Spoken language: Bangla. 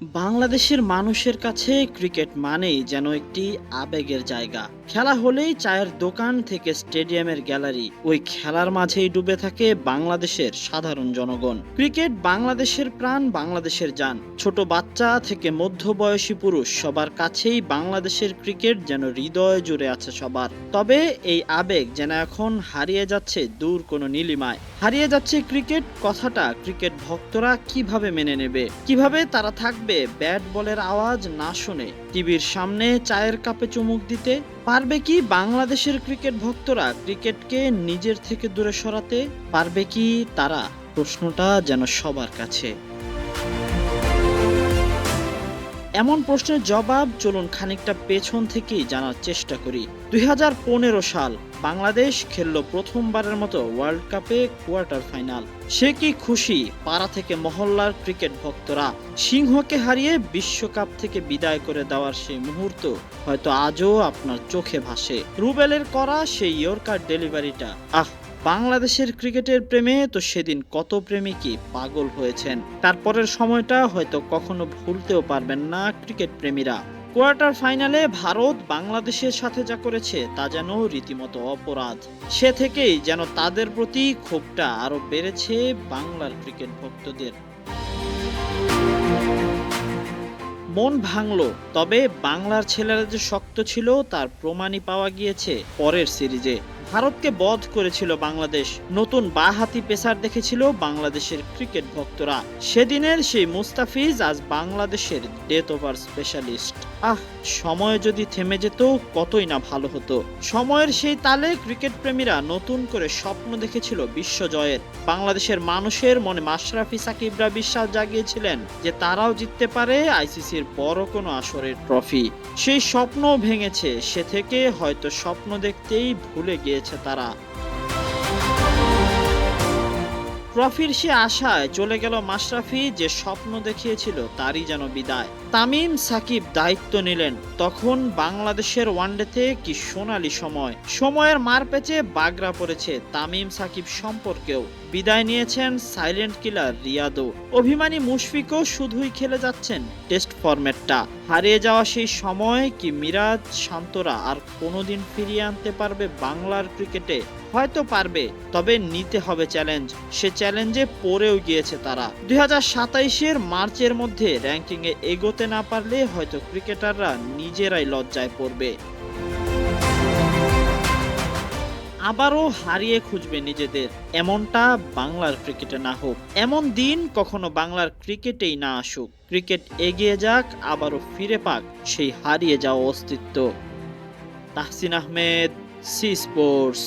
বাংলাদেশের মানুষের কাছে ক্রিকেট মানেই যেন একটি আবেগের জায়গা। খেলা হলেই চায়ের দোকান থেকে স্টেডিয়ামের গ্যালারি, ওই খেলার মাঝেই ডুবে থাকে বাংলাদেশের সাধারণ জনগণ। ক্রিকেট বাংলাদেশের প্রাণ, বাংলাদেশের জান। ছোট বাচ্চা থেকে মধ্যবয়সী পুরুষ সবার কাছেই বাংলাদেশের ক্রিকেট যেন হৃদয় জুড়ে আছে সবার। তবে এই আবেগ যেন এখন হারিয়ে যাচ্ছে দূর কোনো নীলিমায়। হারিয়ে যাচ্ছে ক্রিকেট কথাটা। ক্রিকেট ভক্তরা কিভাবে মেনে নেবে, কিভাবে তারা থাকবে ব্যাট বলের আওয়াজ না শুনে, টিভির সামনে চায়ের কাপে চুমুক দিতে? পারবে কি বাংলাদেশের ক্রিকেট ভক্তরা ক্রিকেটকে নিজের থেকে দূরে সরাতে? পারবে কি তারা? প্রশ্নটা যেন সবার কাছে। এমন প্রশ্নের জবাব চলুন খানিকটা পেছন থেকেই জানার চেষ্টা করি। 2015 সাল বাংলাদেশ খেললো প্রথমবারের মতো ওয়ার্ল্ড কাপে কোয়ার্টার ফাইনাল। সে কি খুশি পাড়া থেকে মহল্লার ক্রিকেট ভক্তরা! সিংহকে হারিয়ে বিশ্বকাপ থেকে বিদায় করে দেওয়ার সেই মুহূর্ত হয়তো আজও আপনার চোখে ভাসে। রুবেলের করা সেই ইয়র্কার ডেলিভারিটা, বাংলাদেশের ক্রিকেটের প্রেমে তো সেদিন কত প্রেমিকই পাগল হয়েছেন। তারপরের সময়টা হয়তো কখনো ভুলতেও পারবেন না ক্রিকেট প্রেমীরা। কোয়ার্টার ফাইনালে ভারত বাংলাদেশের সাথে যা করেছে তা যেন রীতিমতো অপরাধ। সে থেকেই যেন তাদের প্রতি ক্ষোভটা আরো বেড়েছে বাংলার ক্রিকেট ভক্তদের। মন ভাঙলো, তবে বাংলার ছেলেরা যে শক্ত ছিল তার প্রমাণই পাওয়া গিয়েছে পরের সিরিজে। ভারতকে বধ করেছিল বাংলাদেশ। নতুন বাঁহাতি পেসার দেখেছিল বাংলাদেশের ক্রিকেট ভক্তরা। সেদিনের সেই মুস্তাফিজ আজ বাংলাদেশের ডেথ ওভার স্পেশালিস্ট। সময় যদি থেমে যেত কতই না ভালো হতো। সময়ের সেই তালে ক্রিকেট প্রেমীরা নতুন করে স্বপ্ন দেখেছিল বিশ্বজয়ের। বাংলাদেশের মানুষের মনে মাশরাফি সাকিবরা বিশ্বাস জাগিয়েছিলেন যে তারাও জিততে পারে আইসিসির বড় কোনো আসরের ট্রফি। সেই স্বপ্ন ভেঙেছে। সে থেকে হয়তো স্বপ্ন দেখতেই ভুলে গিয়েছে তারা। ট্রফির সে আশায় চলে গেল মাশরাফি। যে স্বপ্ন দেখিয়েছিল তারই যেন বিদায়। তামিম সাকিব দায়িত্ব নিলেন, তখন বাংলাদেশের ওয়ানডেতে কি সোনালী সময়। সময়ের মার পেঁচে বাগড়া পড়েছে তামিম সাকিব সম্পর্কেও। বিদায় নিয়েছেন সাইলেন্ট কিলার রিয়াদও। অভিমানী মুশফিকও শুধুই খেলে যাচ্ছেন টেস্ট ফরম্যাটটা। হারিয়ে যাওয়া সেই সময় কি মিরাজ, শান্তরা আর কোনোদিন ফিরিয়ে আনতে পারবে বাংলার ক্রিকেটে? হয়তো পারবে, তবে নিতে হবে চ্যালেঞ্জ। সে চ্যালেঞ্জে পড়েও গিয়েছে তারা। 2027-এর মার্চের মধ্যে র্যাঙ্কিংয়ে এগোতে না পারলে হয়তো ক্রিকেটাররা নিজেরাই লজ্জায় পড়বে। আবারও হারিয়ে খুঁজবে নিজেদের। এমনটা বাংলার ক্রিকেটে না হোক। এমন দিন কখনো বাংলার ক্রিকেটেই না আসুক। ক্রিকেট এগিয়ে যাক, আবারও ফিরে পাক সেই হারিয়ে যাওয়া অস্তিত্ব। Tahsin Ahmed, C sports.